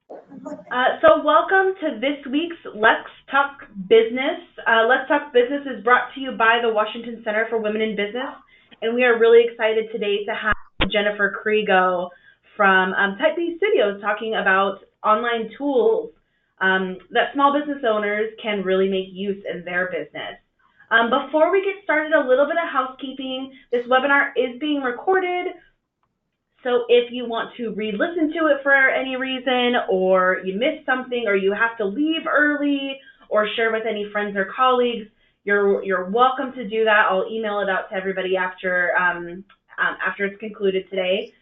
So welcome to this week's Let's Talk Business. Let's Talk Business is brought to you by the Washington Center for Women in Business, and we are really excited today to have Jennifer Kriego from Type B Studios talking about online tools that small business owners can really make use in their business. Before we get started, a little bit of housekeeping. This webinar is being recorded. So if you want to re-listen to it for any reason, or you missed something, or you have to leave early, or share with any friends or colleagues, you're welcome to do that. I'll email it out to everybody after it's concluded today.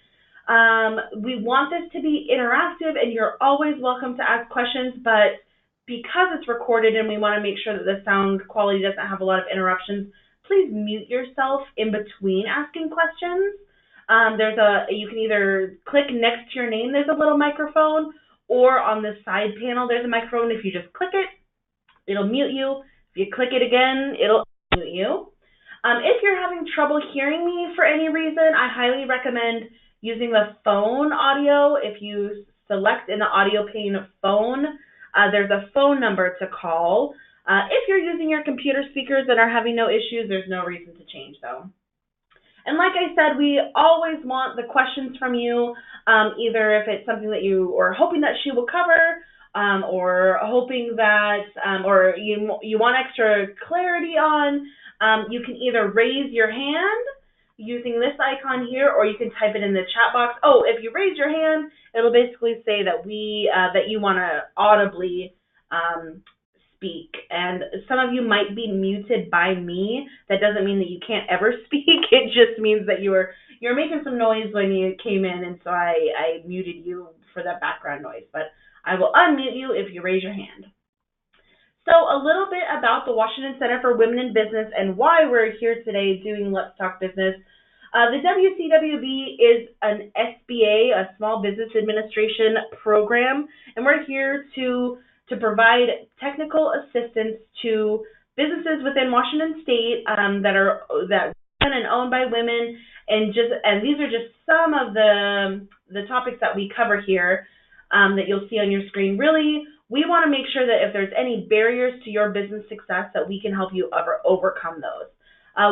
We want this to be interactive, and you're always welcome to ask questions, but because it's recorded and we want to make sure that the sound quality doesn't have a lot of interruptions, please mute yourself in between asking questions. You can either click next to your name, there's a little microphone, or on the side panel, there's a microphone. If you just click it, it'll mute you. If you click it again, it'll mute you. If you're having trouble hearing me for any reason, I highly recommend using the phone audio. If you select in the audio pane phone, there's a phone number to call. If you're using your computer speakers and are having no issues, there's no reason to change though. And like I said, we always want the questions from you, either if it's something that you are hoping that she will cover, or hoping that, or you want extra clarity on. You can either raise your hand using this icon here, or you can type it in the chat box. Oh, if you raise your hand, it'll basically say that that you want to audibly speak, and some of you might be muted by me. That doesn't mean that you can't ever speak. It just means that you're making some noise when you came in, and so I muted you for that background noise, but I will unmute you if you raise your hand. So a little bit about the Washington Center for Women in Business and why we're here today doing Let's Talk Business. The WCWB is an SBA, a Small Business Administration program, and we're here to provide technical assistance to businesses within Washington State that run and owned by women, and these are just some of the topics that we cover here that you'll see on your screen. Really, we want to make sure that if there's any barriers to your business success, that we can help you overcome those.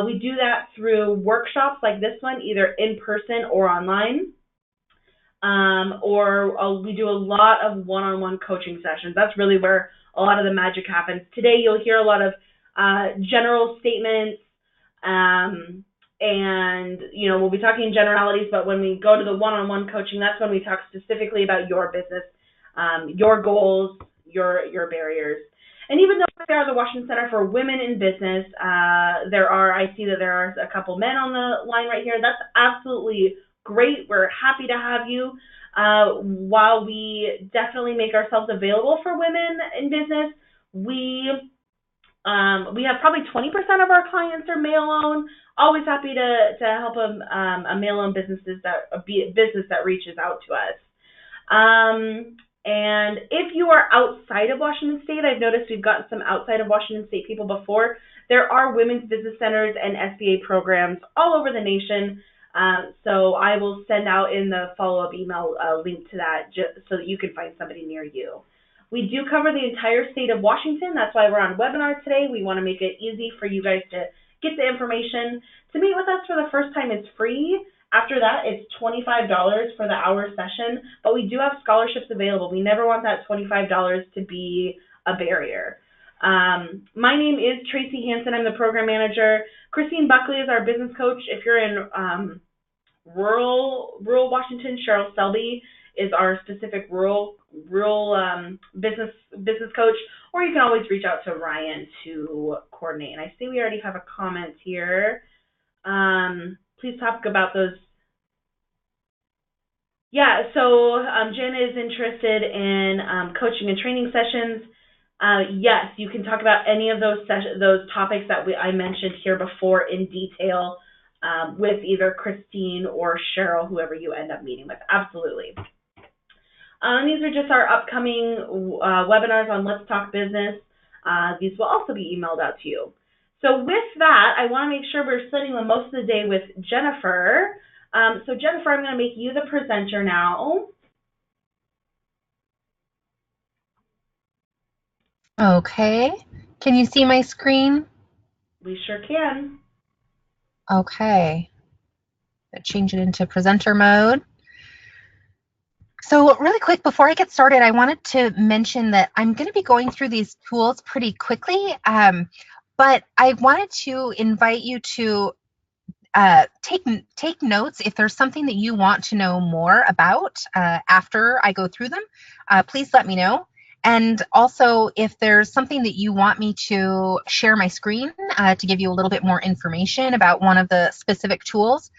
We do that through workshops like this one, either in person or online. Or we do a lot of one-on-one coaching sessions. That's really where a lot of the magic happens. Today you'll hear a lot of general statements, and we'll be talking generalities, but when we go to the one-on-one coaching, that's when we talk specifically about your business, your goals, your barriers. And even though we are the Washington Center for Women in Business, I see that there are a couple men on the line right here. That's absolutely great. We're happy to have you. While we definitely make ourselves available for women in business, we have probably 20% of our clients are male-owned. Always happy to help a male-owned business that reaches out to us. And if you are outside of Washington State, I've noticed we've gotten some outside of Washington State people before. There are women's business centers and SBA programs all over the nation. So I will send out in the follow-up email a link to that just so that you can find somebody near you. We do cover the entire state of Washington. That's why we're on webinar today. We want to make it easy for you guys to get the information. To meet with us for the first time, it's free. After that, it's $25 for the hour session, but we do have scholarships available. We never want that $25 to be a barrier. My name is Tracy Hansen. I'm the program manager. Christine Buckley is our business coach. If you're in rural Washington, Cheryl Selby is our specific rural business coach, or you can always reach out to Ryan to coordinate. And I see we already have a comment here. Please talk about those. Yeah, so Jen is interested in coaching and training sessions. Yes, you can talk about any of those topics that I mentioned here before in detail with either Christine or Cheryl, whoever you end up meeting with. Absolutely. These are just our upcoming webinars on Let's Talk Business. These will also be emailed out to you. So with that, I want to make sure we're spending the most of the day with Jennifer. So Jennifer, I'm going to make you the presenter now. Okay. Can you see my screen? We sure can. Okay. Change it into presenter mode. So really quick, before I get started, I wanted to mention that I'm going to be going through these tools pretty quickly, but I wanted to invite you to take notes if there's something that you want to know more about after I go through them. Please let me know. And also, if there's something that you want me to share my screen to give you a little bit more information about one of the specific tools,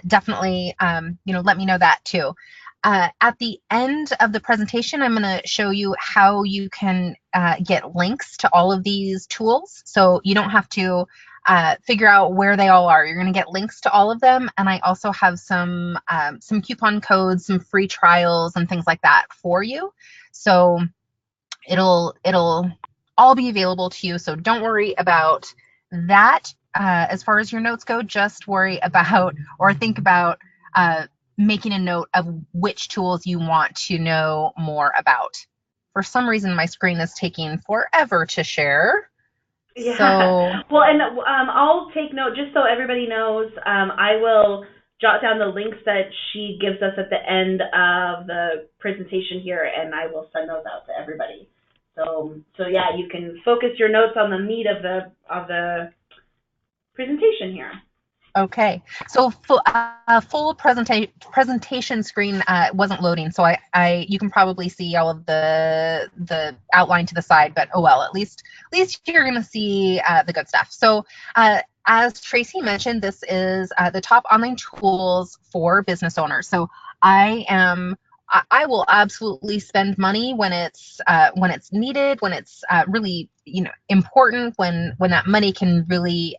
definitely let me know that too. At the end of the presentation, I'm going to show you how you can get links to all of these tools, so you don't have to figure out where they all are. You're going to get links to all of them, and I also have some coupon codes, some free trials, and things like that for you. So it'll all be available to you. So don't worry about that. As far as your notes go, just worry about or think about making a note of which tools you want to know more about. For some reason, my screen is taking forever to share. Yeah. So Well, and I'll take note just so everybody knows. I will jot down the links that she gives us at the end of the presentation here, and I will send those out to everybody. So yeah, you can focus your notes on the meat of the presentation here. okay, so full presentation screen wasn't loading, so you can probably see all of the outline to the side, but oh well, at least you're gonna see the good stuff. So as Tracy mentioned, this is the top online tools for business owners. So I am. I will absolutely spend money when it's needed, when it's really important, when that money can really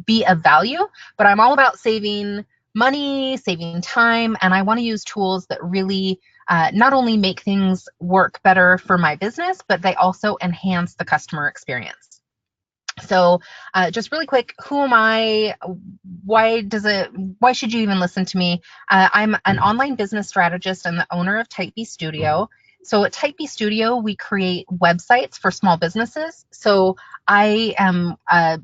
be of value, but I'm all about saving money, saving time, and I want to use tools that really not only make things work better for my business, but they also enhance the customer experience. So, just really quick, who am I? Why should you even listen to me? I'm an online business strategist and the owner of Type B Studio. So at Type B Studio, we create websites for small businesses. So I am a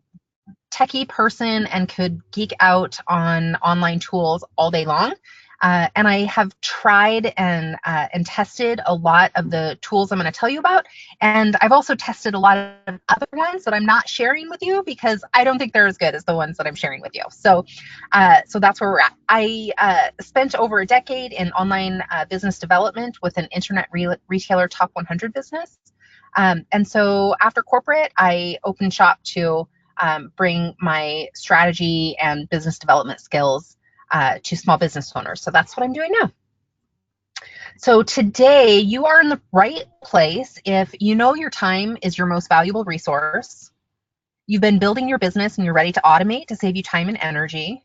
techie person and could geek out on online tools all day long. And I have tried and tested a lot of the tools I'm going to tell you about, and I've also tested a lot of other ones that I'm not sharing with you because I don't think they're as good as the ones that I'm sharing with you. So that's where we're at. I spent over a decade in online business development with an internet retailer top 100 business, and so after corporate, I opened shop to bring my strategy and business development skills to small business owners. So that's what I'm doing now. So today you are in the right place if you know your time is your most valuable resource. You've been building your business and you're ready to automate to save you time and energy.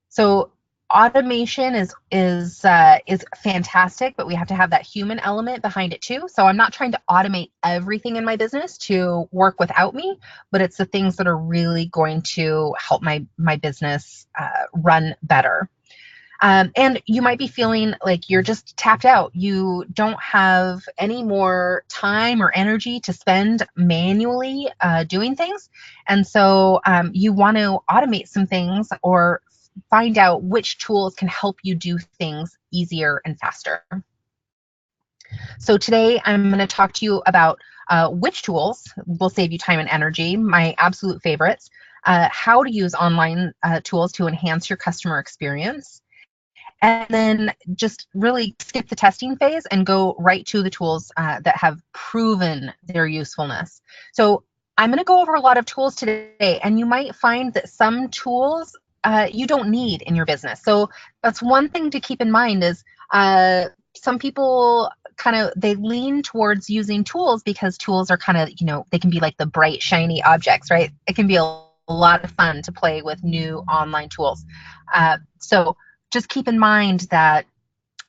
So automation is fantastic, but we have to have that human element behind it too. So I'm not trying to automate everything in my business to work without me, but it's the things that are really going to help my business run better. And you might be feeling like you're just tapped out. You don't have any more time or energy to spend manually doing things. And so you want to automate some things or find out which tools can help you do things easier and faster. So today I'm going to talk to you about which tools will save you time and energy, my absolute favorites, how to use online tools to enhance your customer experience, and then just really skip the testing phase and go right to the tools that have proven their usefulness. So I'm going to go over a lot of tools today, and you might find that some tools you don't need in your business. So that's one thing to keep in mind is some people kind of they lean towards using tools because tools are kind of they can be like the bright shiny objects, right? It can be a lot of fun to play with new online tools. So just keep in mind that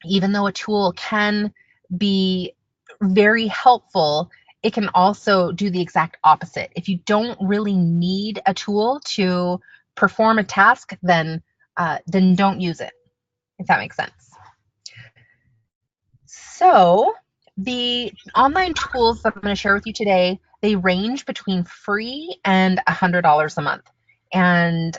even though a tool can be very helpful, it can also do the exact opposite. If you don't really need a tool to perform a task, then don't use it, if that makes sense. So The online tools that I'm going to share with you today, they range between free and $100 a month. And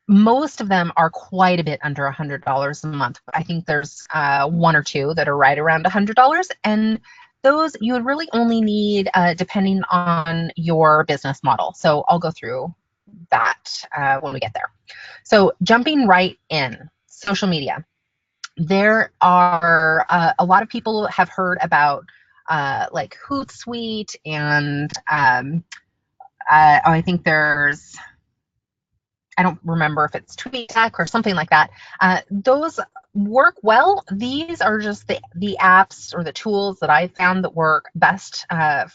most of them are quite a bit under $100 a month. I think there's one or two that are right around $100. And those you would really only need depending on your business model. So I'll go through that when we get there. So jumping right in, social media. There are a lot of people have heard about like Hootsuite and I think there's, I don't remember if it's TweetDeck or something like that. Those work well. These are just the apps or the tools that I found that work best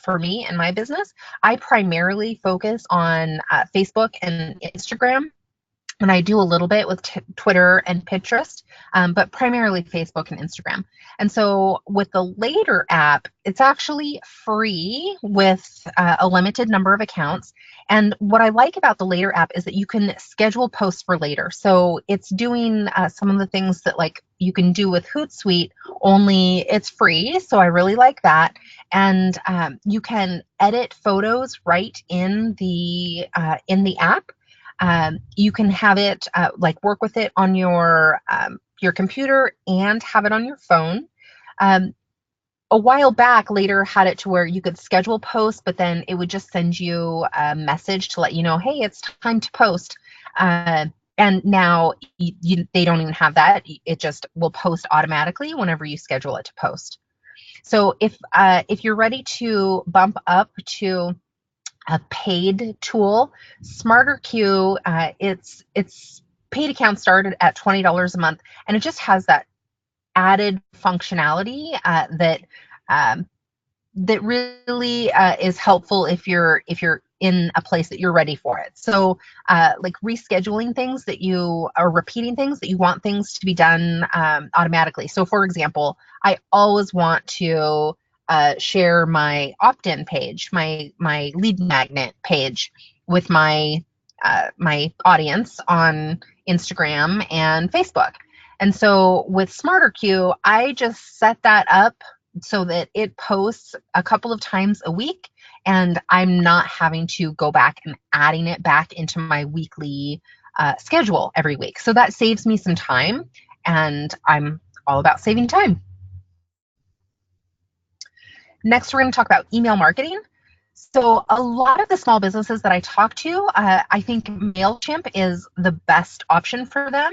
for me and my business. I primarily focus on Facebook and Instagram, and I do a little bit with Twitter and Pinterest, but primarily Facebook and Instagram. And so with the Later app, it's actually free with a limited number of accounts. And what I like about the Later app is that you can schedule posts for later. So it's doing some of the things that like you can do with Hootsuite, only it's free. So I really like that. And you can edit photos right in the app. You can have it like work with it on your computer and have it on your phone. A while back, Later had it to where you could schedule posts, but then it would just send you a message to let you know, hey, it's time to post. And now they don't even have that. It just will post automatically whenever you schedule it to post. So if you're ready to bump up to a paid tool, SmarterQ, its paid account started at $20 a month, and it just has that added functionality that really is helpful if you're in a place that you're ready for it. So like rescheduling things that you are repeating things that you want things to be done automatically. So for example, I always want to share my opt-in page, my lead magnet page with my my audience on Instagram and Facebook. And so with SmarterQ, I just set that up so that it posts a couple of times a week, and I'm not having to go back and adding it back into my weekly schedule every week. So that saves me some time, and I'm all about saving time. Next, we're going to talk about email marketing. So a lot of the small businesses that I talk to, I think MailChimp is the best option for them.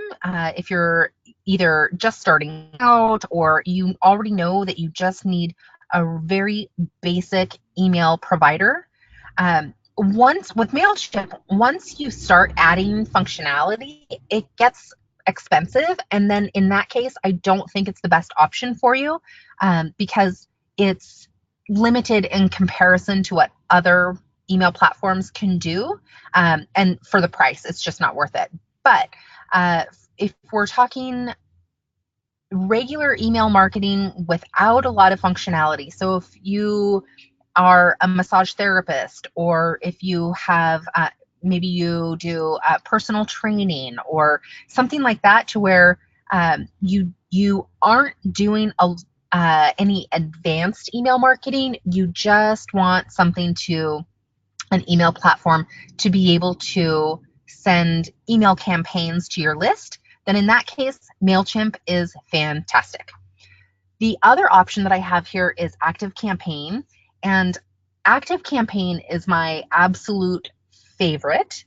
If you're either just starting out or you already know that you just need a very basic email provider. Once with MailChimp, once you start adding functionality, it gets expensive. And then in that case, I don't think it's the best option for you because it's limited in comparison to what other email platforms can do. And for the price, it's just not worth it. But if we're talking regular email marketing without a lot of functionality, so if you are a massage therapist, or if you have maybe you do personal training or something like that, to where you aren't doing any advanced email marketing, you just want something to an email platform to be able to send email campaigns to your list, then in that case, MailChimp is fantastic. The other option that I have here is ActiveCampaign, and ActiveCampaign is my absolute favorite.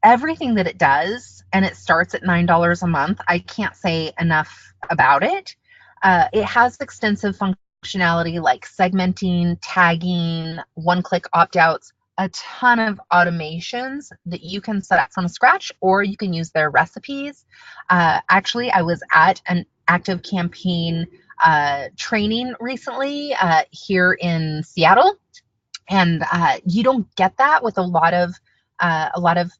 Everything that it does, and it starts at $9 a month, I can't say enough about it. It has extensive functionality like segmenting, tagging, one-click opt-outs, a ton of automations that you can set up from scratch, or you can use their recipes. Actually, I was at an ActiveCampaign training recently here in Seattle, and you don't get that with a lot of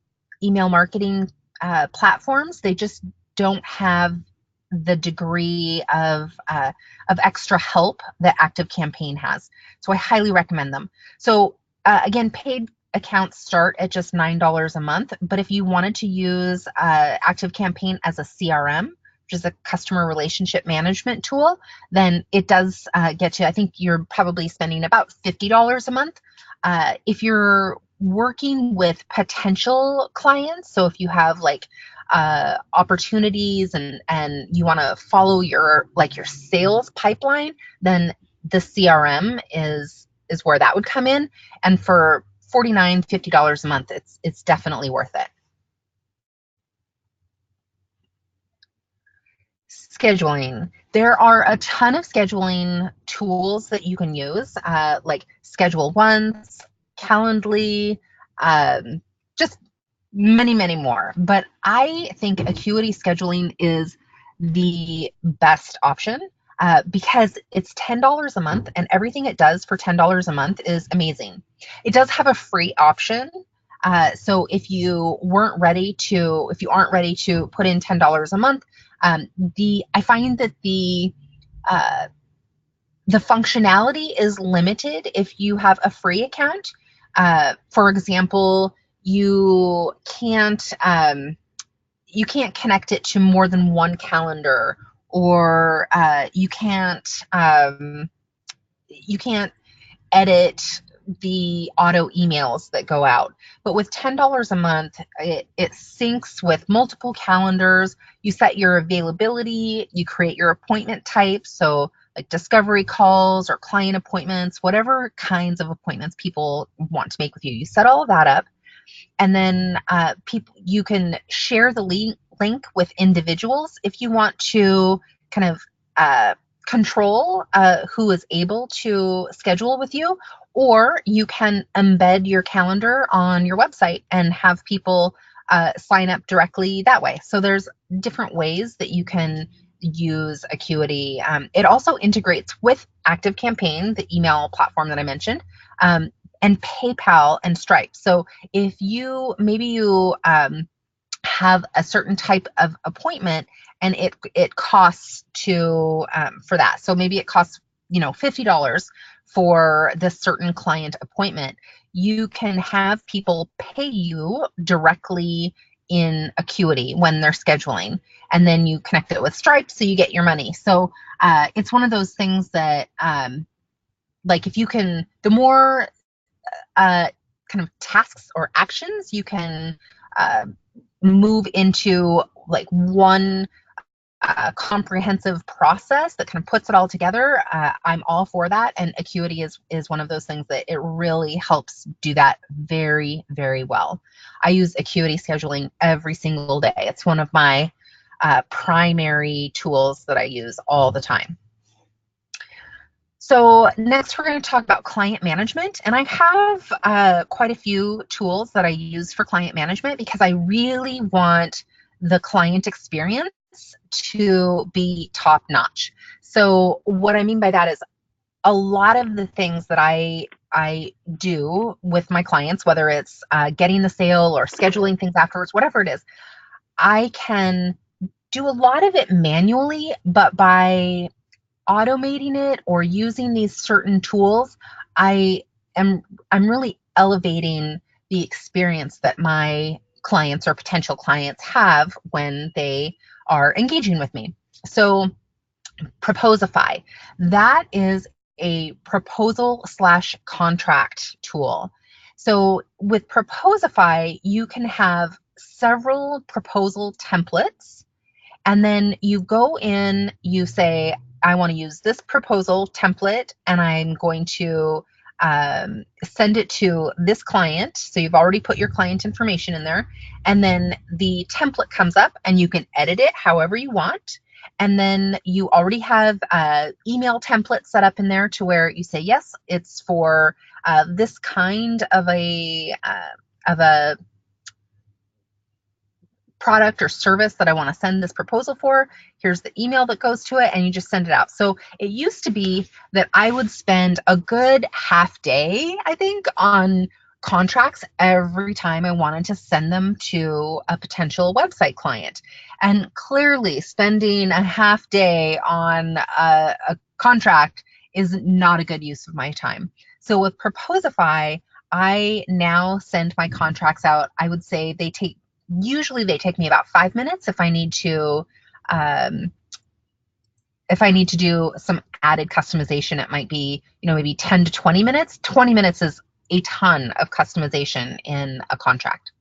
email marketing platforms. They just don't have the degree of extra help that ActiveCampaign has. So I highly recommend them. So again, paid accounts start at just $9 a month. But if you wanted to use ActiveCampaign as a CRM, which is a customer relationship management tool, then it does get you, I think you're probably spending about $50 a month. If you're working with potential clients, so if you have like opportunities and you want to follow your sales pipeline, then the CRM is where that would come in. And for $49-$50 a month, it's definitely worth it. Scheduling. There are a ton of scheduling tools that you can use, like Schedule Once, Calendly, just many, many more. But I think Acuity scheduling is the best option because it's $10 a month, and everything it does for $10 a month is amazing. It does have a free option. So if you aren't ready to put in $10 a month, I find that uh, the functionality is limited if you have a free account. For example, you can't connect it to more than one calendar, or you can't edit the auto emails that go out. But with $10 a month, it syncs with multiple calendars. You set your availability, you create your appointment types, so like discovery calls or client appointments, whatever kinds of appointments people want to make with you. You set all of that up, and then you can share the link with individuals if you want to kind of control who is able to schedule with you, or you can embed your calendar on your website and have people sign up directly that way. So there's different ways that you can use Acuity. It also integrates with ActiveCampaign, the email platform that I mentioned, and PayPal and Stripe. So if you have a certain type of appointment and it costs for that. So maybe it costs $50 for this certain client appointment. You can have people pay you directly in Acuity when they're scheduling, and then you connect it with Stripe so you get your money. So it's one of those things that like if you can, the more kind of tasks or actions you can move into like one comprehensive process that kind of puts it all together, I'm all for that. And Acuity is one of those things that it really helps do that very, very well. I use Acuity scheduling every single day. It's one of my primary tools that I use all the time. So next we're going to talk about client management, and I have quite a few tools that I use for client management because I really want the client experience to be top notch. So what I mean by that is a lot of the things that I do with my clients, whether it's getting the sale or scheduling things afterwards, whatever it is, I can do a lot of it manually, but by automating it or using these certain tools, I'm really elevating the experience that my clients or potential clients have when they are engaging with me. So Proposify, that is a proposal/contract tool. So with Proposify, you can have several proposal templates, and then you go in, you say, I want to use this proposal template and I'm going to send it to this client. So you've already put your client information in there, and then the template comes up and you can edit it however you want. And then you already have email templates set up in there to where you say, yes, it's for this kind of a product or service that I want to send this proposal for. Here's the email that goes to it, and you just send it out. So it used to be that I would spend a good half day, I think, on contracts every time I wanted to send them to a potential website client. And clearly spending a half day on a contract is not a good use of my time. So with Proposify, I now send my contracts out. I would say usually they take me about 5 minutes if I need to If I need to do some added customization, it might be, maybe 10 to 20 minutes. 20 minutes is a ton of customization in a contract.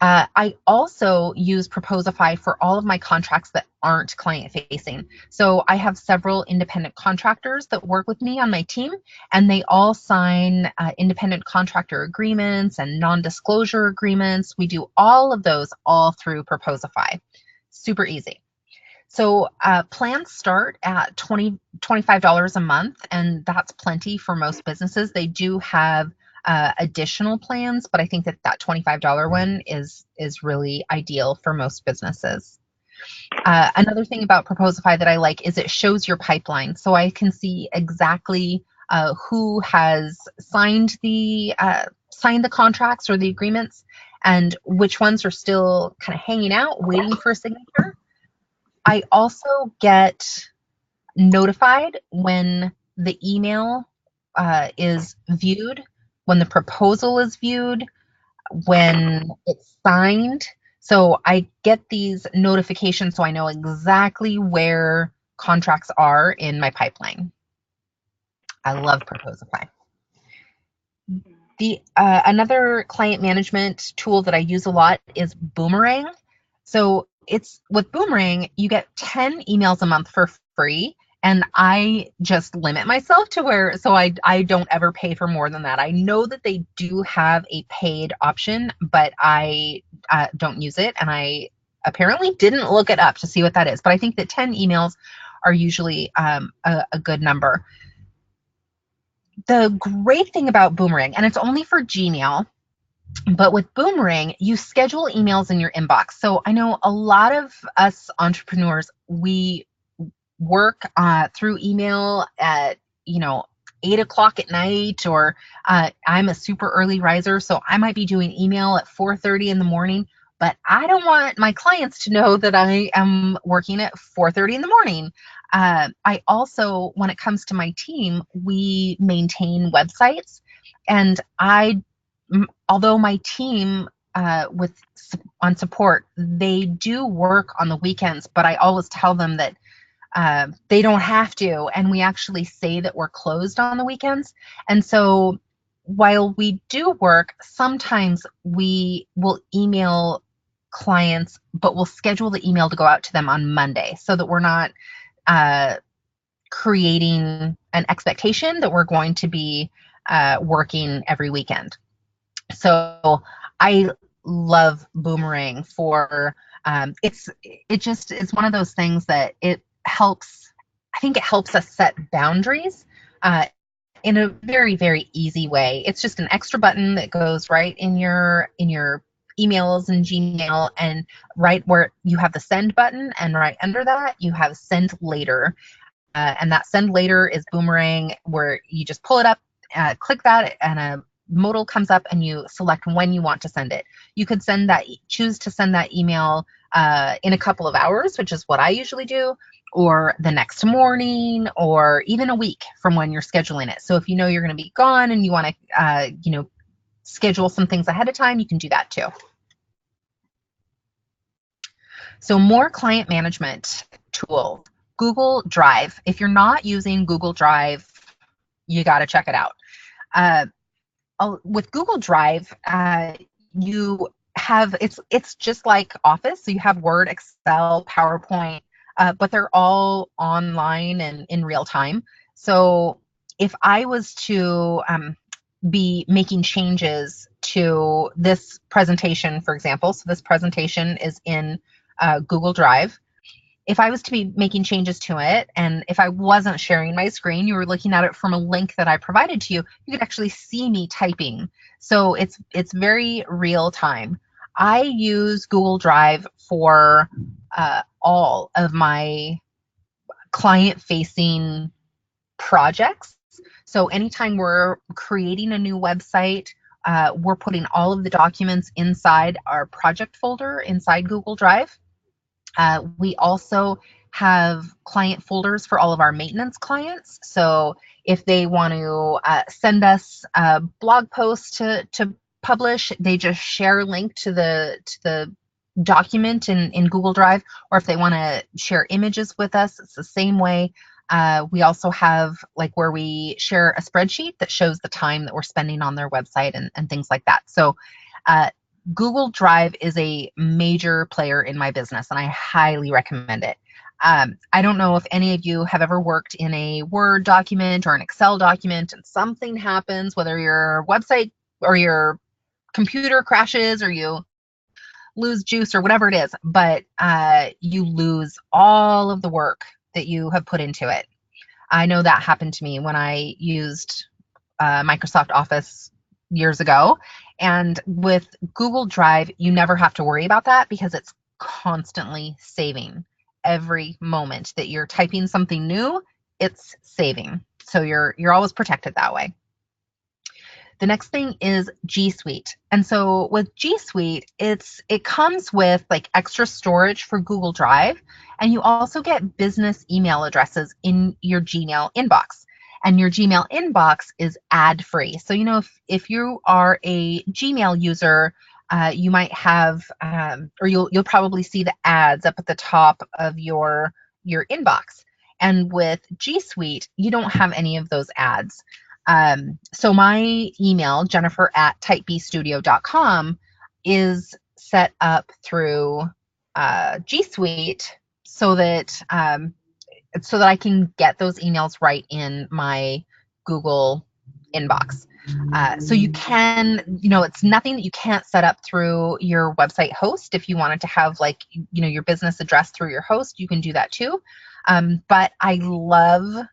I also use Proposify for all of my contracts that aren't client facing. So I have several independent contractors that work with me on my team, and they all sign independent contractor agreements and non-disclosure agreements. We do all of those all through Proposify. Super easy. So plans start at $25 a month, and that's plenty for most businesses. They do have additional plans, but I think that $25 one is really ideal for most businesses. Another thing about Proposify that I like is it shows your pipeline, so I can see exactly who has signed the contracts or the agreements, and which ones are still kind of hanging out, waiting for a signature. I also get notified when the email is viewed, when the proposal is viewed, when it's signed. So I get these notifications so I know exactly where contracts are in my pipeline. I love Proposify. Another client management tool that I use a lot is Boomerang. So it's with Boomerang, you get 10 emails a month for free. And I just limit myself to so I don't ever pay for more than that. I know that they do have a paid option, but I don't use it. And I apparently didn't look it up to see what that is. But I think that 10 emails are usually a good number. The great thing about Boomerang, and it's only for Gmail, but with Boomerang, you schedule emails in your inbox. So I know a lot of us entrepreneurs, we work through email at 8 o'clock at night, or I'm a super early riser, so I might be doing email at 4:30 in the morning, but I don't want my clients to know that I am working at 4:30 in the morning. I also, when it comes to my team, we maintain websites, and although my team on support, they do work on the weekends, but I always tell them that they don't have to, and we actually say that we're closed on the weekends. And so while we do work, sometimes we will email clients, but we'll schedule the email to go out to them on Monday so that we're not creating an expectation that we're going to be working every weekend. So I love Boomerang for it's one of those things that I think it helps us set boundaries in a very, very easy way. It's just an extra button that goes right in your emails and Gmail, and right where you have the send button, and right under that you have send later. And that send later is Boomerang, where you just pull it up, click that, and a modal comes up, and you select when you want to send it. You could choose to send that email in a couple of hours, which is what I usually do, or the next morning, or even a week from when you're scheduling it. So if you know you're going to be gone and you want to, schedule some things ahead of time, you can do that too. So more client management tools. Google Drive. If you're not using Google Drive, you got to check it out. With Google Drive, you have it's just like Office. So you have Word, Excel, PowerPoint, but they're all online and in real time. So if I was to be making changes to this presentation, for example, so this presentation is in Google Drive. If I was to be making changes to it, and if I wasn't sharing my screen, you were looking at it from a link that I provided to you, you could actually see me typing. So it's very real time. I use Google Drive for all of my client-facing projects. So anytime we're creating a new website, we're putting all of the documents inside our project folder inside Google Drive. We also have client folders for all of our maintenance clients. So if they want to send us a blog post to publish, they just share a link to the document in Google Drive, or if they want to share images with us, it's the same way. We also have like where we share a spreadsheet that shows the time that we're spending on their website and things like that. So Google Drive is a major player in my business, and I highly recommend it. I don't know if any of you have ever worked in a Word document or an Excel document and something happens, whether your website or your computer crashes or you lose juice or whatever it is, but you lose all of the work that you have put into it. I know that happened to me when I used Microsoft Office years ago. And with Google Drive, you never have to worry about that because it's constantly saving. Every moment that you're typing something new, it's saving. So you're always protected that way. The next thing is G Suite. And so with G Suite, it comes with like extra storage for Google Drive, and you also get business email addresses in your Gmail inbox. And your Gmail inbox is ad-free. So, if you are a Gmail user, you might have, or you'll probably see the ads up at the top of your inbox. And with G Suite, you don't have any of those ads. So my email, jennifer@typebstudio.com, is set up through G Suite so that I can get those emails right in my Google inbox. So you can, it's nothing that you can't set up through your website host. If you wanted to have like, your business address through your host, you can do that too. But I love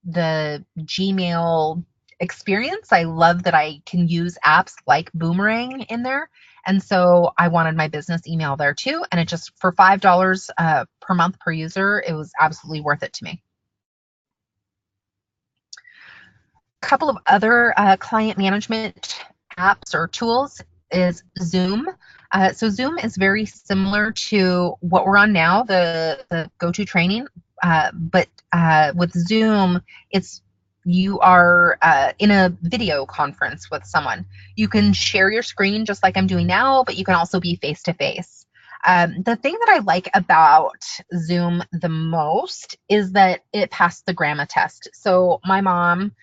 the Gmail experience. I love that I can use apps like Boomerang in there. And so I wanted my business email there too. And it just, for $5 per month per user, it was absolutely worth it to me. A couple of other client management apps or tools is Zoom. So Zoom is very similar to what we're on now, the go-to training. But with Zoom, you are in a video conference with someone. You can share your screen just like I'm doing now, but you can also be face-to-face. The thing that I like about Zoom the most is that it passed the grandma test. So my mom,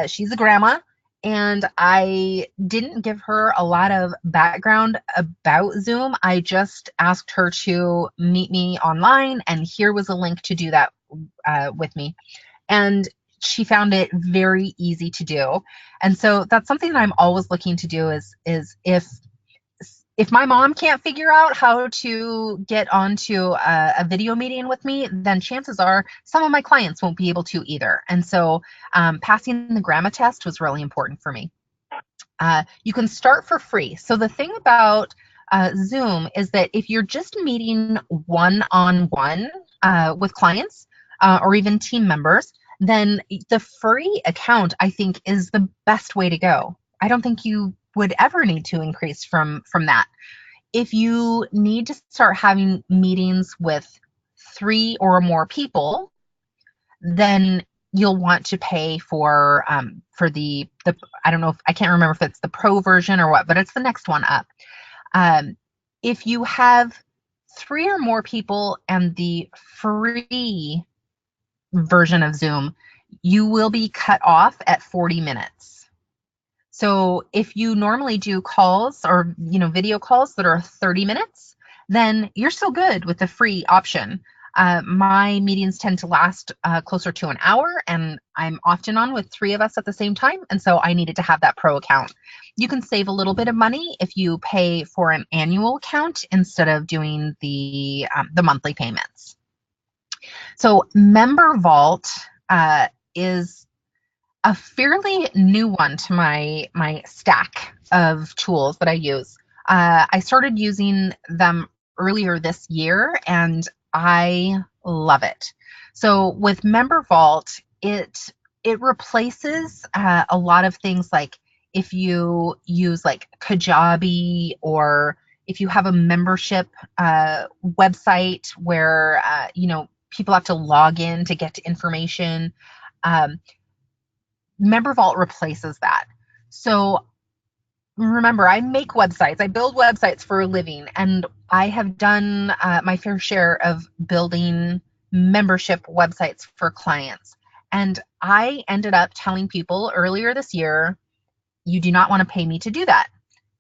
she's a grandma, and I didn't give her a lot of background about Zoom. I just asked her to meet me online, and here was a link to do that with me. And she found it very easy to do. And so that's something that I'm always looking to do is if my mom can't figure out how to get onto a video meeting with me, then chances are some of my clients won't be able to either. And so passing the grandma test was really important for me. You can start for free. So the thing about Zoom is that if you're just meeting one-on-one with clients or even team members, then the free account, I think, is the best way to go. I don't think you would ever need to increase from that. If you need to start having meetings with 3 or more people, then you'll want to pay for the I don't know, I can't remember if it's the pro version or what, but it's the next one up. If you have 3 or more people and the free version of Zoom, you will be cut off at 40 minutes. So if you normally do calls or video calls that are 30 minutes, then you're still good with the free option. My meetings tend to last closer to an hour, and I'm often on with 3 of us at the same time, and so I needed to have that pro account. You can save a little bit of money if you pay for an annual account instead of doing the monthly payments. So Member Vault is a fairly new one to my stack of tools that I use. I started using them earlier this year, and I love it. So with Member Vault, it replaces a lot of things, like if you use like Kajabi, or if you have a membership website where people have to log in to get to information. Member Vault replaces that. So remember, I make websites, I build websites for a living, and I have done my fair share of building membership websites for clients. And I ended up telling people earlier this year, you do not want to pay me to do that.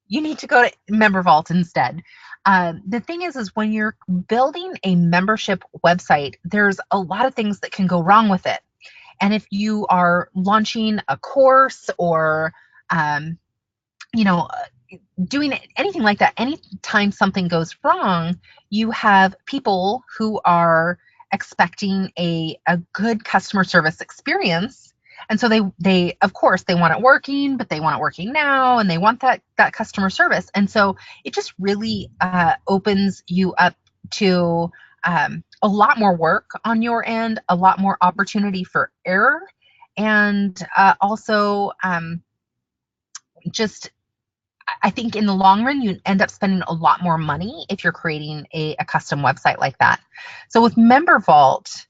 You need to go to Member Vault instead. The thing is when you're building a membership website, there's a lot of things that can go wrong with it. And if you are launching a course or um, you know, doing anything like that, anytime something goes wrong, you have people who are expecting a good customer service experience. And so they of course they want it working, but they want it working now, and they want that customer service. And so it just really opens you up to a lot more work on your end, a lot more opportunity for error, and also just I think in the long run, you end up spending a lot more money if you're creating a custom website like that. So with Member Vault,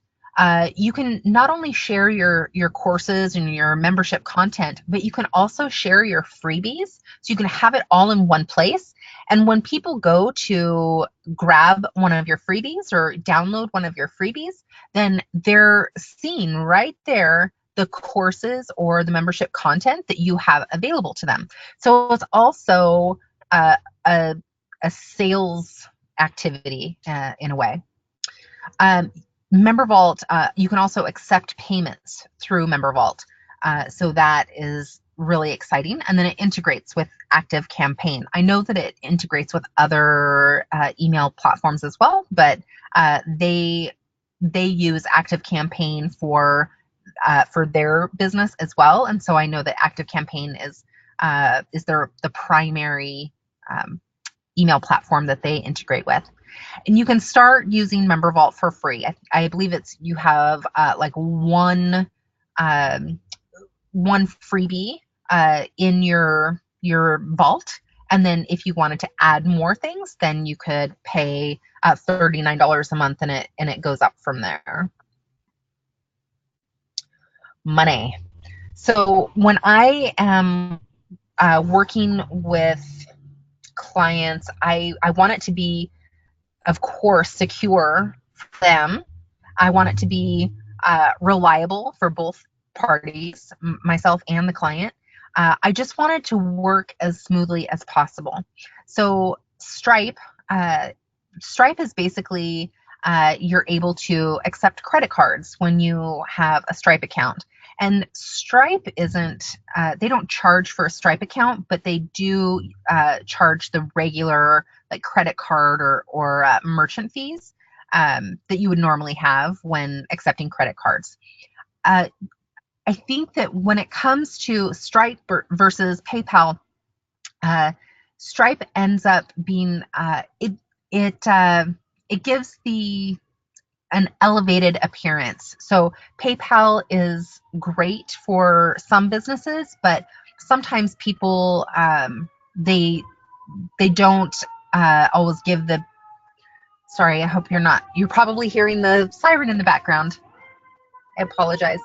you can not only share your courses and your membership content, but you can also share your freebies. So you can have it all in one place. And when people go to grab one of your freebies or download one of your freebies, then they're seeing right there the courses or the membership content that you have available to them. So it's also uh, a, a sales activity in a way. Um, Member Vault, you can also accept payments through Member Vault. So that is really exciting. And then it integrates with Active Campaign. I know that it integrates with other email platforms as well, but they use Active Campaign for their business as well. And so I know that Active Campaign is the primary email platform that they integrate with. And you can start using Member Vault for free. I believe you have like one freebie in your vault. And then if you wanted to add more things, then you could pay $39 a month, and it goes up from there. Money. So when I am working with clients, I want it to be, of course, secure for them. I want it to be reliable for both parties, myself and the client. I just want it to work as smoothly as possible. So Stripe is basically you're able to accept credit cards when you have a Stripe account. And Stripe they don't charge for a Stripe account, but they do charge the regular like credit card or merchant fees that you would normally have when accepting credit cards. I think that when it comes to Stripe versus PayPal, Stripe ends up being it gives an elevated appearance. So PayPal is great for some businesses, but sometimes people they don't always give the. Sorry, I hope you're probably hearing the siren in the background. I apologize.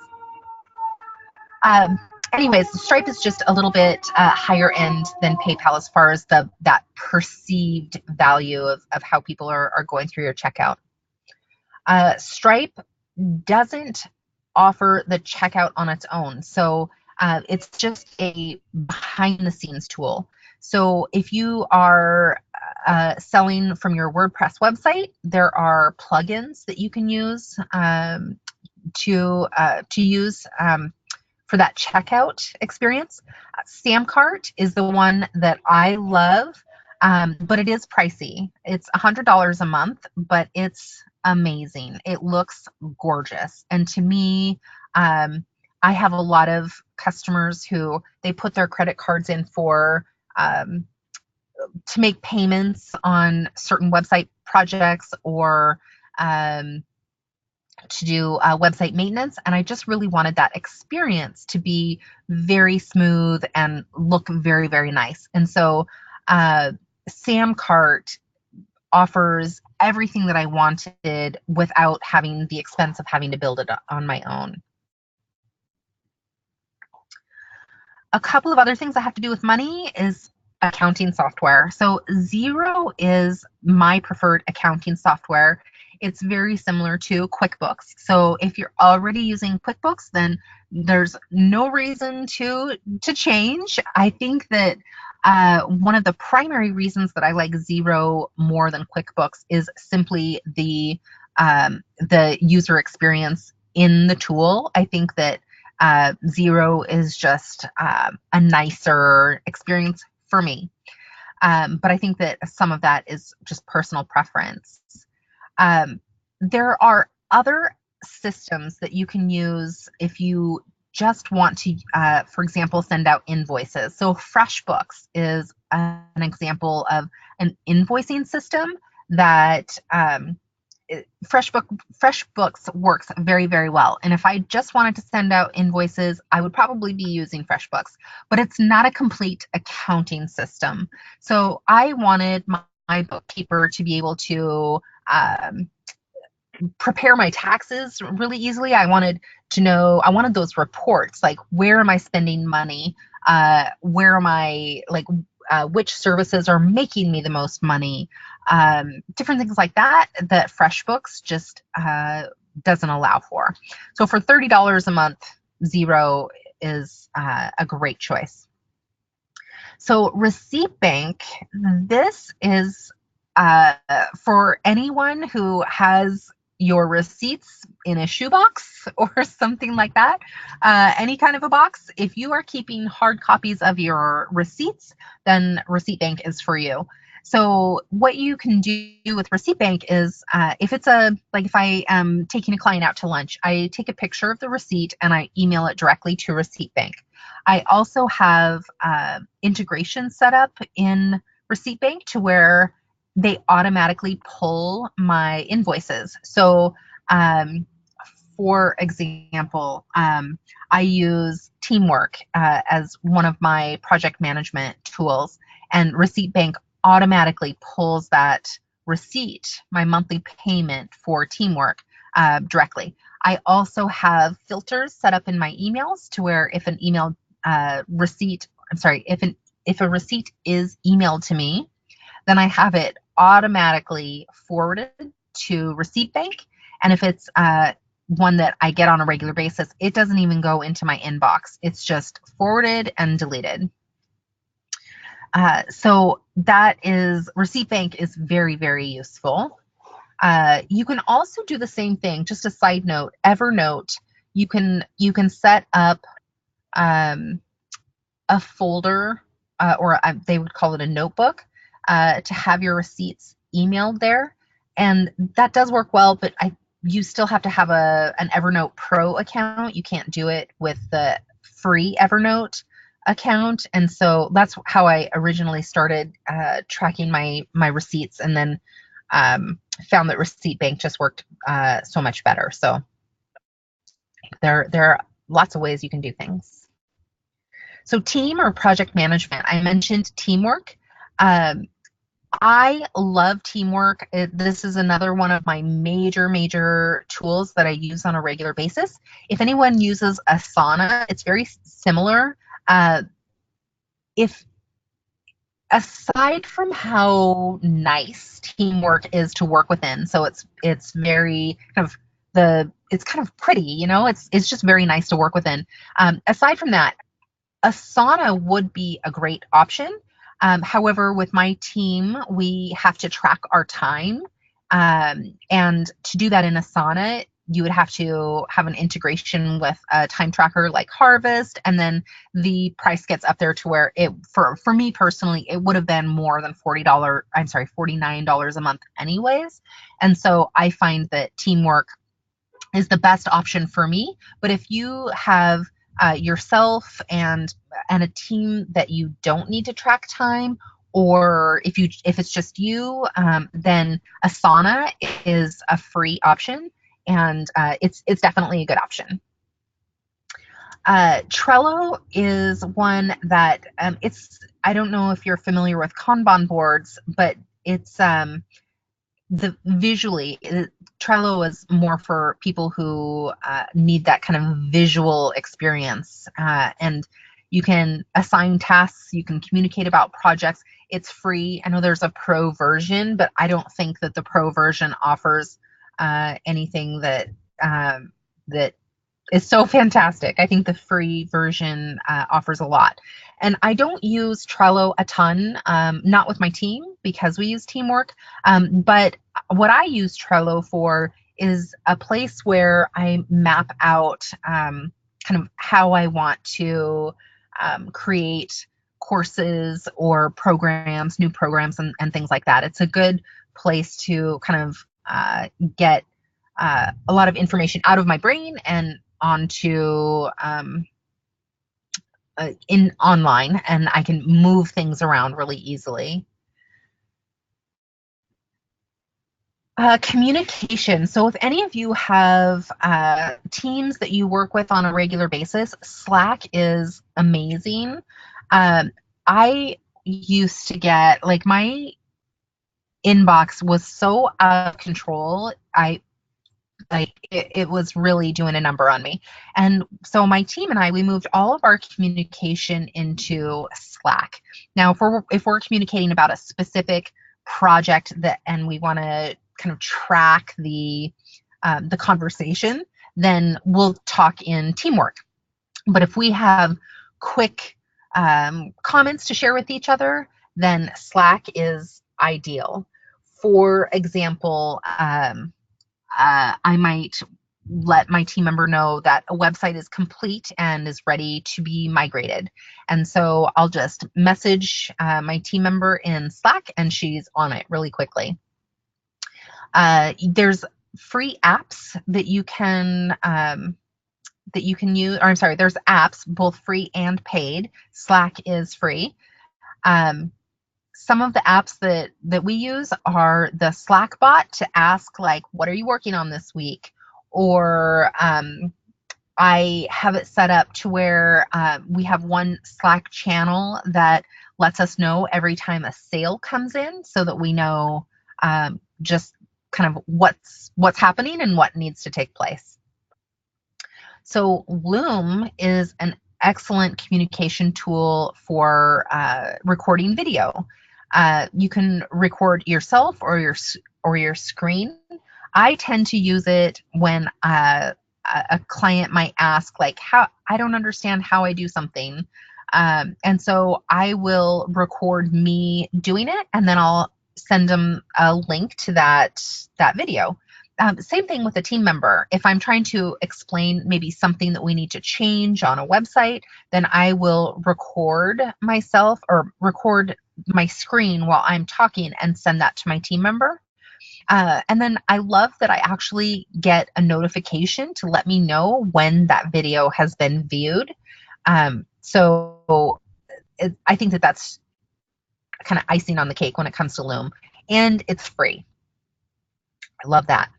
Um, Anyways, Stripe is just a little bit higher end than PayPal as far as that perceived value of how people are going through your checkout. Stripe doesn't offer the checkout on its own. So it's just a behind the scenes tool. So if you are selling from your WordPress website, there are plugins that you can use to use for that checkout experience. Samcart is the one that I love, but it is pricey. It's $100 a month, but it's amazing. It looks gorgeous. And to me, I have a lot of customers who they put their credit cards in for to make payments on certain website projects or to do website maintenance. And I just really wanted that experience to be very smooth and look very, very nice. And so Samcart offers everything that I wanted without having the expense of having to build it on my own. A couple of other things I have to do with money is accounting software. So Xero is my preferred accounting software. It's very similar to QuickBooks. So if you're already using QuickBooks, then there's no reason to change. I think that one of the primary reasons that I like Xero more than QuickBooks is simply the user experience in the tool. I think that Xero is just a nicer experience for me. But I think that some of that is just personal preference. There are other systems that you can use if you just want to, for example, send out invoices. So FreshBooks is an example of an invoicing system that FreshBooks works very, very well. And if I just wanted to send out invoices, I would probably be using FreshBooks, but it's not a complete accounting system. So I wanted my bookkeeper to be able to prepare my taxes really easily. I wanted those reports, like where am I spending money? Where am I, like, which services are making me the most money? Different things like that FreshBooks just doesn't allow for. So for $30 a month, Xero is a great choice. So Receipt Bank, this is for anyone who has your receipts in a shoebox or something like that, any kind of a box. If you are keeping hard copies of your receipts, then Receipt Bank is for you. So what you can do with Receipt Bank is if I am taking a client out to lunch, I take a picture of the receipt and I email it directly to Receipt Bank. I also have integration set up in Receipt Bank to where they automatically pull my invoices. So for example, I use Teamwork as one of my project management tools, and Receipt Bank automatically pulls that receipt, my monthly payment for Teamwork, directly. I also have filters set up in my emails to where if an email receipt, if a receipt is emailed to me, then I have it automatically forwarded to Receipt Bank. And if it's one that I get on a regular basis, it doesn't even go into my inbox. It's just forwarded and deleted. So that is, Receipt Bank is very, very useful. You can also do the same thing. Just a side note, Evernote, you can set up a folder, or they would call it a notebook, to have your receipts emailed there. And that does work well, but you still have to have an Evernote Pro account. You can't do it with the free Evernote account. And so that's how I originally started tracking my receipts, and then found that Receipt Bank just worked so much better. So there are lots of ways you can do things. So team or project management, I mentioned Teamwork. I love Teamwork. This is another one of my major tools that I use on a regular basis. If anyone uses Asana, it's very similar. If aside from how nice Teamwork is to work within, so it's very kind of it's kind of pretty, it's just very nice to work within. Aside from that, Asana would be a great option. However, with my team, we have to track our time. And to do that in Asana, you would have to have an integration with a time tracker like Harvest, and then the price gets up there to where for me personally, it would have been more than $49 a month anyways. And so I find that Teamwork is the best option for me. But if you have yourself and a team that you don't need to track time, or if it's just you, then Asana is a free option, and it's definitely a good option. Trello is one that I don't know if you're familiar with Kanban boards, but it's Trello is more for people who need that kind of visual experience. And You can assign tasks. You can communicate about projects. It's free. I know there's a pro version, but I don't think that the pro version offers anything that is so fantastic. I think the free version offers a lot. And I don't use Trello a ton, not with my team because we use teamwork. But what I use Trello for is a place where I map out kind of how I want to create courses or programs, new programs, and things like that. It's a good place to kind of get a lot of information out of my brain and onto in online, and I can move things around really easily. Communication. So if any of you have teams that you work with on a regular basis, Slack is amazing. I used to get, like, my inbox was so out of control. It was really doing a number on me. And so my team and I, we moved all of our communication into Slack. Now, if we're communicating about a specific project and we want to kind of track the conversation, then we'll talk in Teamwork. But if we have quick comments to share with each other, then Slack is ideal. For example, I might let my team member know that a website is complete and is ready to be migrated. And so I'll just message my team member in Slack, and she's on it really quickly. There's free apps that you can use, or I'm sorry, there's apps, both free and paid. Slack is free. Some of the apps that we use are the Slack bot to ask, like, what are you working on this week? Or I have it set up to where we have one Slack channel that lets us know every time a sale comes in, so that we know just kind of what's happening and what needs to take place. So Loom is an excellent communication tool for recording video. You can record yourself or your screen. I tend to use it when a client might ask, like, how I don't understand how I do something. And so I will record me doing it, and then I'll send them a link to that video. Same thing with a team member. If I'm trying to explain maybe something that we need to change on a website, then I will record myself or record my screen while I'm talking and send that to my team member. And then I love that I actually get a notification to let me know when that video has been viewed. So I think that that's kind of icing on the cake when it comes to Loom, and it's free. I love that.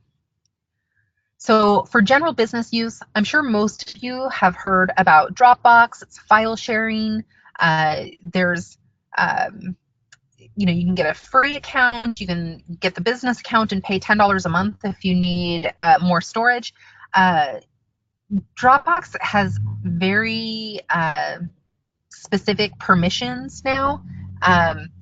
So for general business use, I'm sure most of you have heard about Dropbox. It's file sharing. There's, you can get a free account. You can get the business account and pay $10 a month if you need more storage. Dropbox has very specific permissions now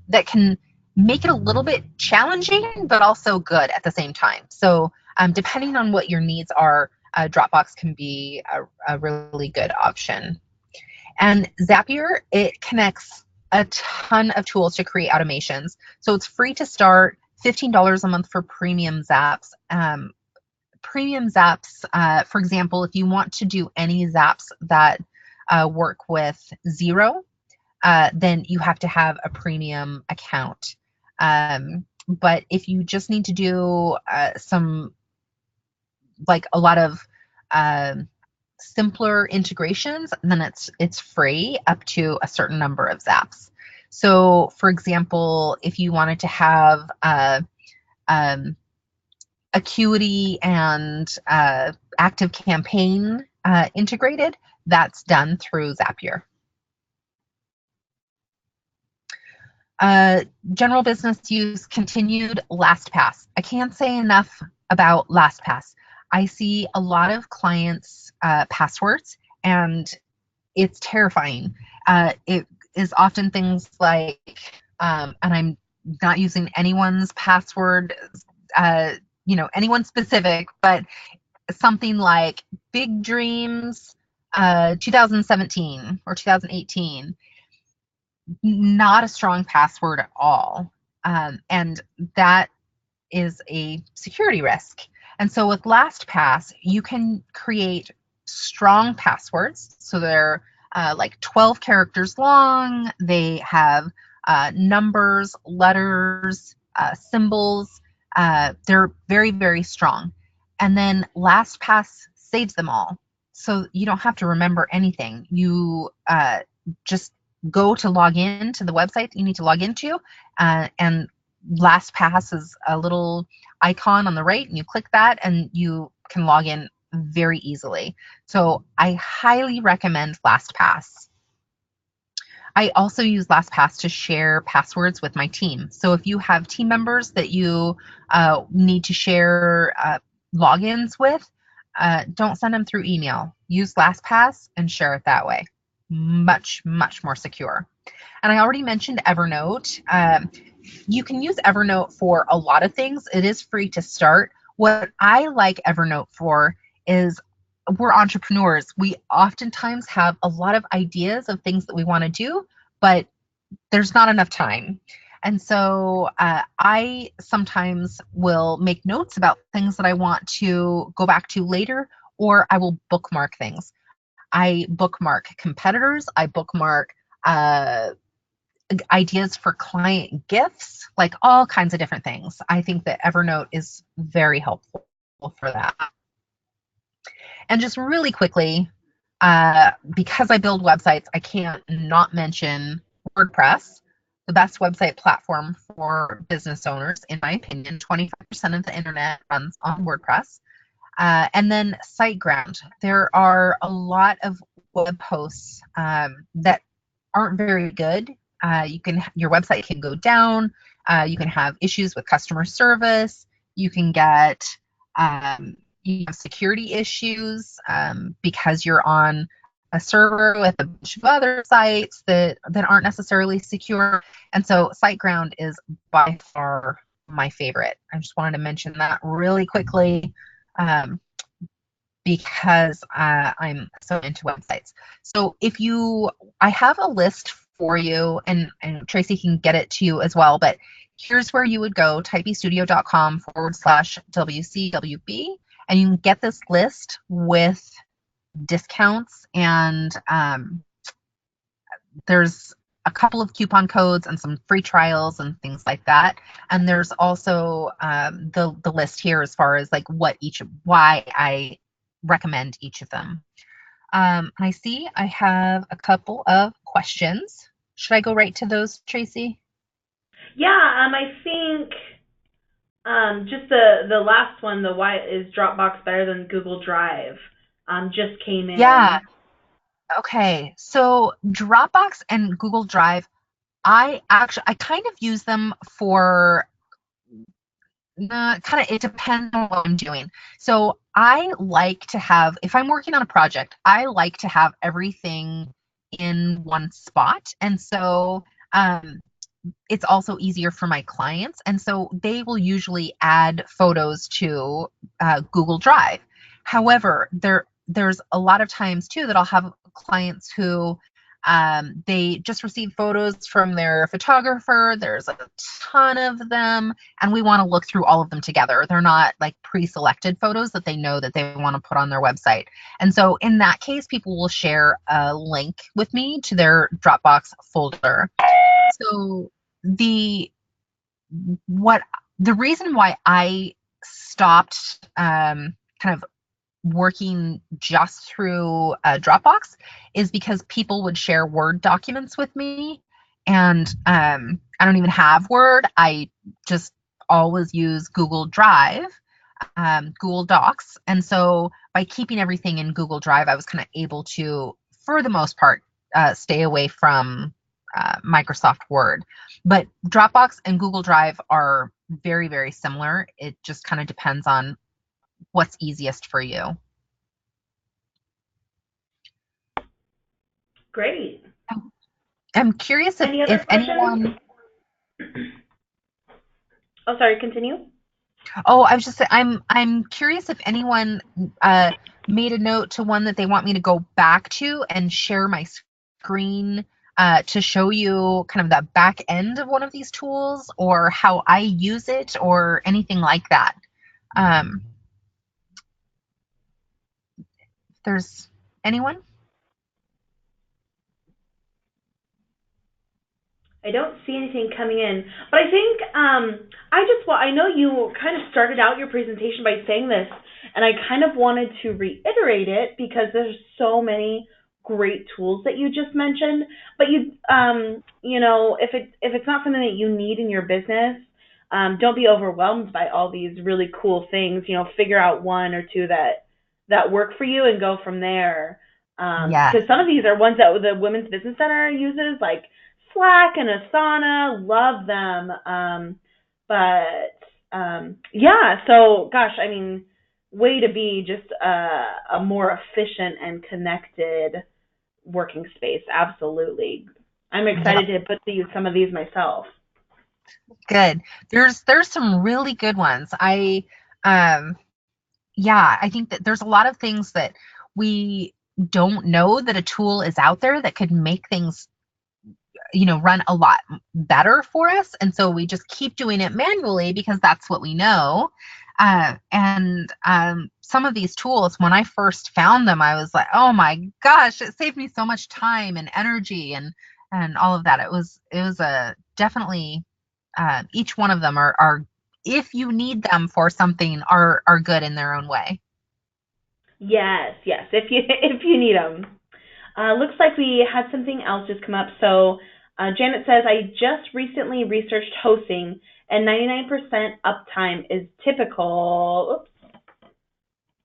that can make it a little bit challenging, but also good at the same time. So depending on what your needs are, Dropbox can be a really good option. And Zapier, it connects a ton of tools to create automations. So it's free to start, $15 a month for premium zaps. Premium zaps, for example, if you want to do any zaps that work with Xero, then you have to have a premium account. But if you just need to do some, like, a lot of simpler integrations, then it's free up to a certain number of zaps. So, for example, if you wanted to have Acuity and Active Campaign integrated, that's done through Zapier. General business use continued, LastPass. I can't say enough about LastPass. I see a lot of clients' passwords, and it's terrifying. It is often things like, and I'm not using anyone's password, uh, anyone specific, but something like Big Dreams 2017 or 2018, not a strong password at all. And that is a security risk. And so with LastPass, you can create strong passwords. So they're like 12 characters long. They have numbers, letters, symbols. They're very, very strong. And then LastPass saves them all. So you don't have to remember anything. You just go to log in to the website that you need to log into, and LastPass is a little icon on the right, and you click that, and you can log in very easily. So I highly recommend LastPass. I also use LastPass to share passwords with my team. So if you have team members that you need to share logins with, don't send them through email. Use LastPass and share it that way. Much, much more secure. And I already mentioned Evernote. You can use Evernote for a lot of things. It is free to start. What I like Evernote for is we're entrepreneurs. We oftentimes have a lot of ideas of things that we want to do, but there's not enough time. And so I sometimes will make notes about things that I want to go back to later, or I will bookmark things. I bookmark competitors. I bookmark ideas for client gifts, like all kinds of different things. I think that Evernote is very helpful for that. And just really quickly, because I build websites, I can't not mention WordPress, the best website platform for business owners, in my opinion. 25% of the internet runs on WordPress. And then SiteGround. There are a lot of web hosts that aren't very good. Your website can go down. You can have issues with customer service. You can get security issues because you're on a server with a bunch of other sites that aren't necessarily secure. And so SiteGround is by far my favorite. I just wanted to mention that really quickly because I'm so into websites. So I have a list for you, and Tracy can get it to you as well, but here's where you would go, typestudio.com/WCWB, and you can get this list with discounts, and there's a couple of coupon codes and some free trials and things like that. And there's also the list here as far as like why I recommend each of them. I see I have a couple of questions. Should I go right to those, Tracy? Yeah, I think just the last one, the why is Dropbox better than Google Drive, just came Yeah. in. Okay. So Dropbox and Google Drive, I kind of use them for it depends on what I'm doing. So I like to have, if I'm working on a project, I like to have everything in one spot. And so it's also easier for my clients. And so they will usually add photos to Google Drive. However, there's a lot of times too that I'll have clients who they just receive photos from their photographer. There's a ton of them, and we want to look through all of them together. They're not like pre-selected photos that they know that they want to put on their website. And so in that case, people will share a link with me to their Dropbox folder. So the reason why I stopped kind of working just through Dropbox is because people would share Word documents with me, and I don't even have Word. I just always use Google Drive, Google Docs, and so by keeping everything in Google Drive, I was kind of able to, for the most part, stay away from Microsoft Word. But Dropbox and Google Drive are very, very similar. It just kind of depends on what's easiest for you. Great. I'm curious Any other if questions? anyone. Oh, sorry, continue. Oh, I was just I'm curious if anyone uh, made a note to one that they want me to go back to and share my screen to show you kind of the back end of one of these tools or how I use it or anything like that. Um, if there's anyone? I don't see anything coming in, but I think I know you kind of started out your presentation by saying this, and I kind of wanted to reiterate it because there's so many great tools that you just mentioned. But if it's not something that you need in your business, don't be overwhelmed by all these really cool things. Figure out one or two that work for you and go from there. Yes. Because some of these are ones that the Women's Business Center uses, like Slack and Asana, love them. But yeah, so gosh, I mean, way to be just a more efficient and connected working space. Absolutely. I'm Yep. excited to put to use some of these myself. Good. There's some really good ones. Um yeah, I think that there's a lot of things that we don't know that a tool is out there that could make things run a lot better for us, and so we just keep doing it manually because that's what we know. And some of these tools, when I first found them, I was like, oh my gosh, it saved me so much time and energy and all of that. It was a definitely each one of them are if you need them for something are good in their own way. Yes, yes. If you if you need them. Looks like we had something else just come up. So Janet says, I just recently researched hosting, and 99% uptime is typical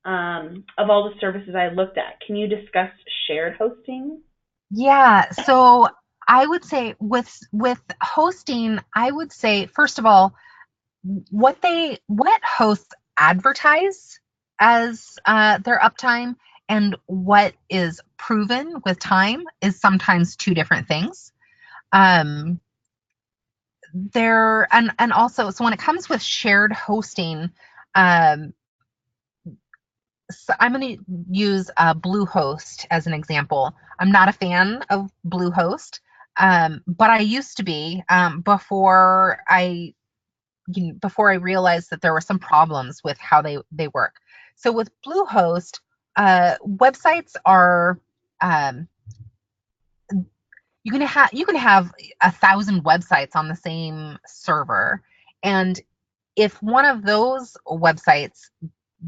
of all the services I looked at. Can you discuss shared hosting? Yeah, so I would say with hosting, I would say first of all, what hosts advertise as their uptime and what is proven with time is sometimes two different things. Um, there and also so when it comes with shared hosting, um, so I'm going to use Bluehost as an example. I'm not a fan of Bluehost, but I used to be before I realized that there were some problems with how they work. So with Bluehost, websites are um, you can have 1,000 websites on the same server, and if one of those websites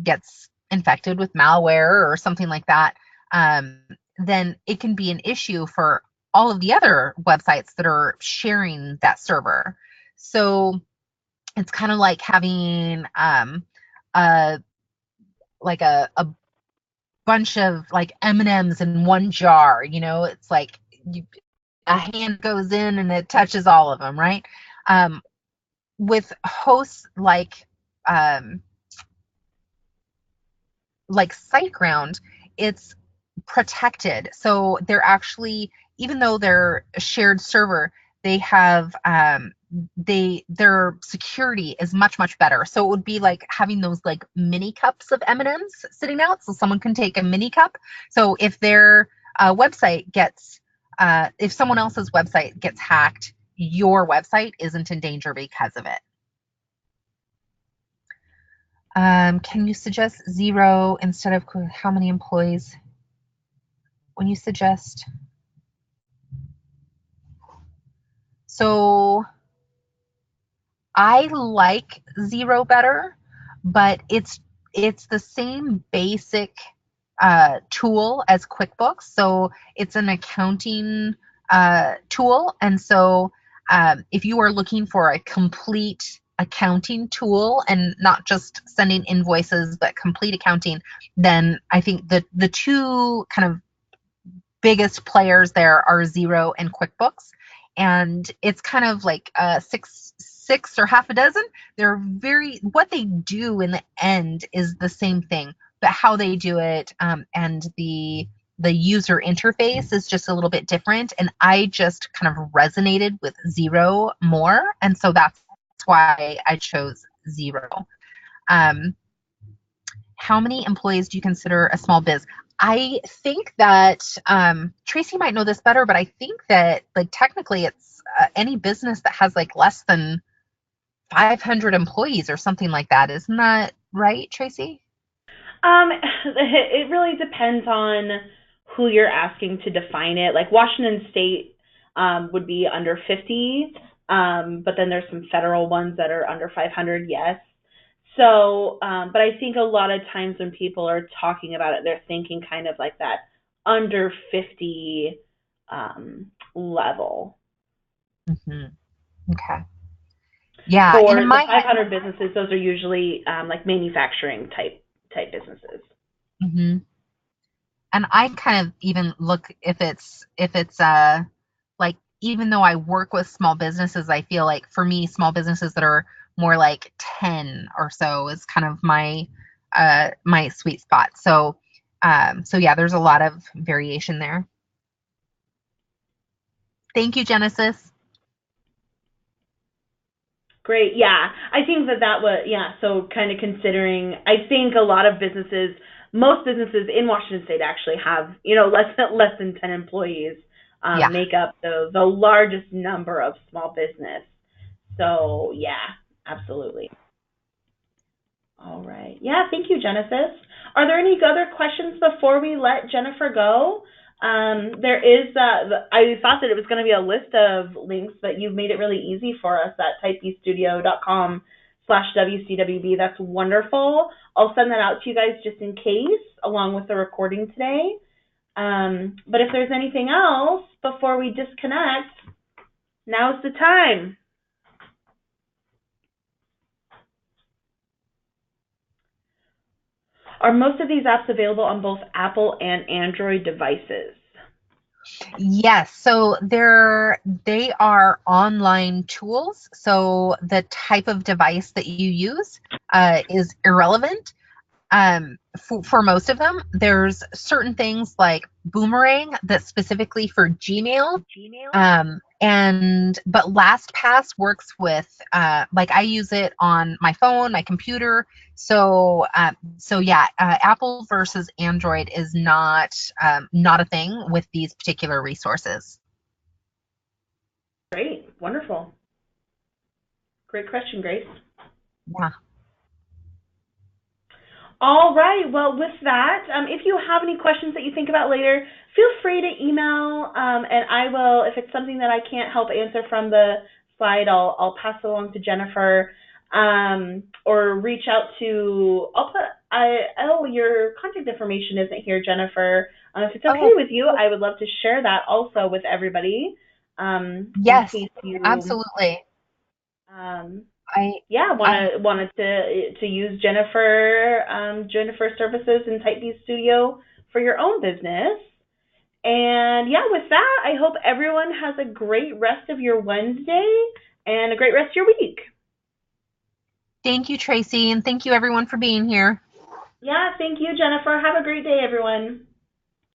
gets infected with malware or something like that, um, then it can be an issue for all of the other websites that are sharing that server. So it's kind of like having a a bunch of like M&Ms in one jar. It's like a hand goes in and it touches all of them, right? Um, with hosts um, like SiteGround, it's protected. So they're actually, even though they're a shared server, they have their security is much better. So it would be like having those like mini cups of M&Ms sitting out, so someone can take a mini cup. So if their website gets if someone else's website gets hacked, your website isn't in danger because of it. Can you suggest zero instead of how many employees when you suggest? So I like zero better, but it's the same basic tool as QuickBooks. So it's an accounting tool, and so if you are looking for a complete accounting tool and not just sending invoices but complete accounting, then I think the two kind of biggest players there are Zero and QuickBooks, and it's kind of like six or half a dozen. They're very what they do in the end is the same thing, but how they do it and the the user interface is just a little bit different, and I just kind of resonated with Zero more, and so that's why I chose Zero. Um, how many employees do you consider a small biz? I think that Tracy might know this better, but I think that like technically it's any business that has like less than 500 employees or something like that. Isn't that right, Tracy? It really depends on who you're asking to define it. Like Washington State would be under 50, but then there's some federal ones that are under 500, yes. So, but I think a lot of times when people are talking about it, they're thinking kind of like that under 50 level. Hmm. Okay. Yeah, and For in the my head, 500 businesses, those are usually like manufacturing type businesses. mhm. And I kind of even look if it's like even though I work with small businesses, I feel like for me, small businesses that are more like 10 or so is kind of my sweet spot. So yeah, there's a lot of variation there. Thank you, Genesis. Great. Yeah. I think that was, yeah. So kind of considering, I think a lot of businesses, most businesses in Washington State actually have, less than 10 employees, Yeah. make up the largest number of small business. So yeah, absolutely. All right. Yeah. Thank you, Genesis. Are there any other questions before we let Jennifer go? There is, I thought that it was going to be a list of links, but you've made it really easy for us at typebestudio.com/WCWB. That's wonderful. I'll send that out to you guys just in case, along with the recording today. But if there's anything else before we disconnect, now's the time. Are most of these apps available on both Apple and Android devices? Yes, so they are online tools. So the type of device that you use is irrelevant. For most of them, there's certain things like Boomerang that's specifically for Gmail. And but LastPass works with like I use it on my phone, my computer. So yeah, Apple versus Android is not a thing with these particular resources. Great. Wonderful. Great question, Grace. Yeah. All right. Well, with that, if you have any questions that you think about later, feel free to email, and I will. If it's something that I can't help answer from the slide, I'll pass it along to Jennifer, or reach out to. Your contact information isn't here, Jennifer. If it's okay Oh, with you, I would love to share that also with everybody, in yes, case you absolutely. um, I yeah, I wanted to use Jennifer services in Typebeast Studio for your own business. And yeah, with that, I hope everyone has a great rest of your Wednesday and a great rest of your week. thank you, Tracy, and thank you everyone for being here. Yeah, thank you, Jennifer. Have a great day, everyone.